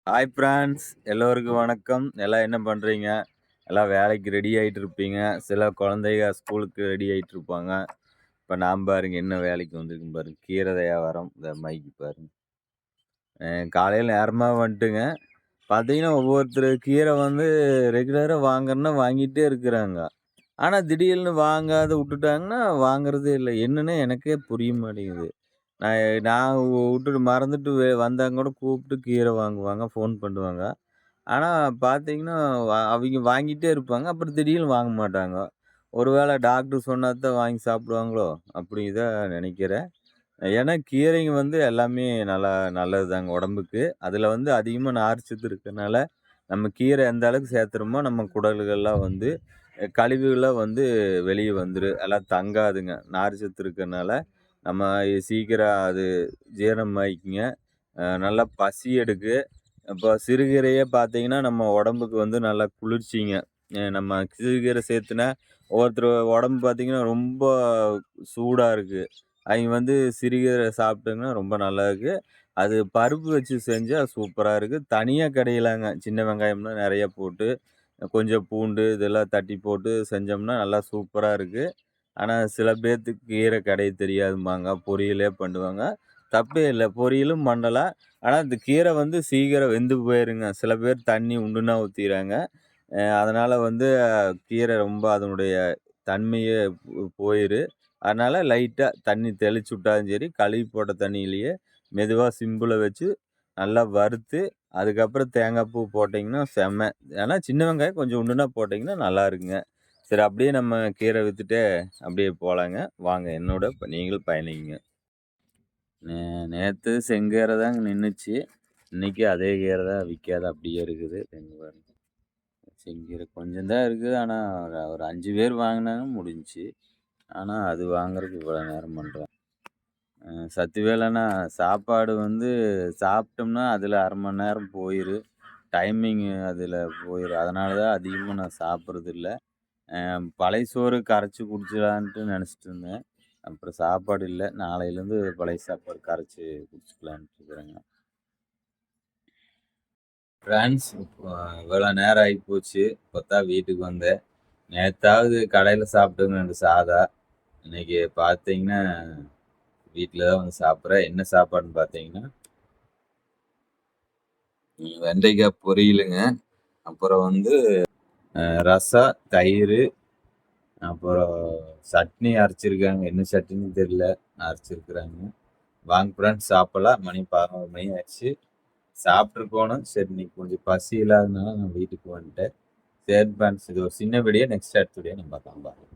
Hi friends, எல்லோருக்கும் வணக்கம். எல்லாம் என்ன பண்ணுறீங்க? எல்லாம் வேலைக்கு ரெடி ஆகிட்டு இருப்பீங்க. சில குழந்தைங்க ஸ்கூலுக்கு ரெடி ஆகிட்டு இருப்பாங்க. இப்போ நான் பாருங்க என்ன வேலைக்கு வந்திருக்கேன் பாருங்க. கீரை வியாபாரம். இந்த மைக்கு பாருங்க. காலையில் நேரமாக வந்துட்டுங்க. பார்த்தீங்கன்னா ஒவ்வொருத்தர் கீரை வந்து ரெகுலராக வாங்குறேன்னா வாங்கிட்டே இருக்கிறாங்க. ஆனால் திடீர்னு வாங்காத விட்டுட்டாங்கன்னா வாங்குறதே இல்லை. என்னன்னு எனக்கே புரிய மாட்டேங்குது. நான் நான் விட்டுட்டு மறந்துட்டு வந்தாங்க கூட கூப்பிட்டு கீரை வாங்குவாங்க, ஃபோன் பண்ணுவாங்க. ஆனா பார்த்தீங்கன்னா, அவிங்க வாங்கிட்டே இருப்பாங்க. அப்புறம் திடீர்னு வாங்க மாட்டாங்க. ஒருவேளை டாக்டர் சொன்னா தான் வாங்கி சாப்பிடுவாங்களோ? அப்படி தான் நெனைக்கிறேன். ஏன்னா கீரைங்க வந்து எல்லாமே நல்லதுதாங்க உடம்புக்கு. அதில வந்து அதிகமா நார்ச்சத்து இருக்கனால, நம்ம கீரை எந்த அளவுக்கு சேர்த்துறோமோ, நம்ம குடல்கள்லாம் வந்து கழிவுகள்லாம் வந்து வெளிய வந்துரும். எல்லாம் தங்காதுங்க. நார்ச்சத்து இருக்கனால, நம்ம சீக்கிரம் அது ஜீரணமாயிக்குங்க. நல்லா பசி எடுக்கு. இப்போ சிறுகீரையே பார்த்தீங்கன்னா, நம்ம உடம்புக்கு வந்து நல்லா குளிர்ச்சிங்க. நம்ம சிறுகீரை சேர்த்துனா, ஒவ்வொருத்தர் உடம்பு பார்த்தீங்கன்னா, ரொம்ப சூடா இருக்கு. அவைங்க வந்து சிறுகீரை சாப்பிட்டாங்கன்னா ரொம்ப நல்லாருக்கு. அது பருப்பு வச்சு செஞ்சா சூப்பரா இருக்கு. தனியா கடையலாங்க. சின்ன வெங்காயம்லாம் நெறைய போட்டு, கொஞ்சம் பூண்டு இதெல்லாம் தட்டி போட்டு செஞ்சோம்னா நல்லா சூப்பரா இருக்கு. ஆனா, சில பேத்துக்கு கீரை கடைய தெரியாதும்பாங்க. பொரியலே பண்ணுவாங்க. தப்பே இல்ல. பொரியலும் பண்ணலாம். ஆனா, இந்த கீரை வந்து சீக்கிரம் வெந்து போயிருங்க. சில பேர் தண்ணி உண்டுனா ஊத்திர்றாங்க. அதனால வந்து கீரை ரொம்ப அதனுடைய தன்மையே போயிரு. அதனால லைட்டா தண்ணி தெளிச்சு விட்டாலும் சரி, கழுவி போட்ட தண்ணியிலேயே மெதுவா சிம்ல வச்சு நல்லா வறுத்து, அதுக்கப்புறம் தேங்காய் பூ போட்டீங்கன்னா செம்ம. ஆனா சின்ன வெங்காயம் கொஞ்சம் உண்டுனா போட்டீங்கன்னா நல்லா இருக்குங்க. சரி அப்படியே நம்ம கீரை வித்துட்டே அப்படியே போலாங்க. வாங்க என்னோட நீங்களும் பயணிங்க. நேத்து செங்கீரை தாங்க நின்னுச்சு. இன்னைக்கு அதே கீரை தான் விக்காது அப்படியே இருக்குது. இங்க பாருங்க. செங்கீரை கொஞ்சம் தான் இருக்குது. ஆனா ஒரு 5 பேர் வாங்குனாங்க முடிஞ்சுச்சு. ஆனா அது வாங்குறதுக்கு இவ்வளோ நேரம் பண்றேன். சத்து வேலைன்னா சாப்பாடு வந்து சாப்பிட்டோம்னா அதில 1/2 மணி நேரம் போயிரு. டைமிங் அதில போயிரு. அதனால தான் அதிகமா நான் சாப்பிடுறதில்ல. பழைய சோறு கரைச்சு குடிச்சலான்ட்டு நெனச்சிட்டு இருந்தேன். அப்புறம் சாப்பாடு இல்ல. நாளையிலேருந்து பழைய சாப்பாடு கரைச்சு குடிச்சுக்கலான்ட்டு இருக்கிறேங்க. ஃப்ரெண்ட்ஸ் இவ்வளோ நேரம் ஆயிப்போச்சு. இப்பதான் வீட்டுக்கு வந்தேன். நேத்தாவது கடையில சாப்பிட்டேங்க 2 சாதா. இன்னைக்கு பார்த்தீங்கன்னா, வீட்ல தான் வந்து சாப்பிடுறேன். என்ன சாப்பாடுன்னு பார்த்தீங்கன்னா, வெண்டைக்காய் பொரியலுங்க. அப்புறம் வந்து ரசம், தயிரு, அப்புறம் சட்னி அரைச்சிருக்காங்க. என்ன சட்னின்னு தெரியல. அரைச்சிருக்கிறாங்க. வாங்க ஃப்ரெண்ட்ஸ் சாப்பிடலாம். மணி 11 மணி ஆச்சு. சாப்பிட்டுருக்கோணும். சரி இன்னைக்கு கொஞ்சம் பசி இல்லாதனால நான் வீட்டுக்கு வந்துட்டேன். சரி ஃப்ரெண்ட்ஸ் இது ஒரு சின்ன வீடியோ. நெக்ஸ்ட் அடுத்த வீடியோ நம்ம பார்க்கலாம். பாய்.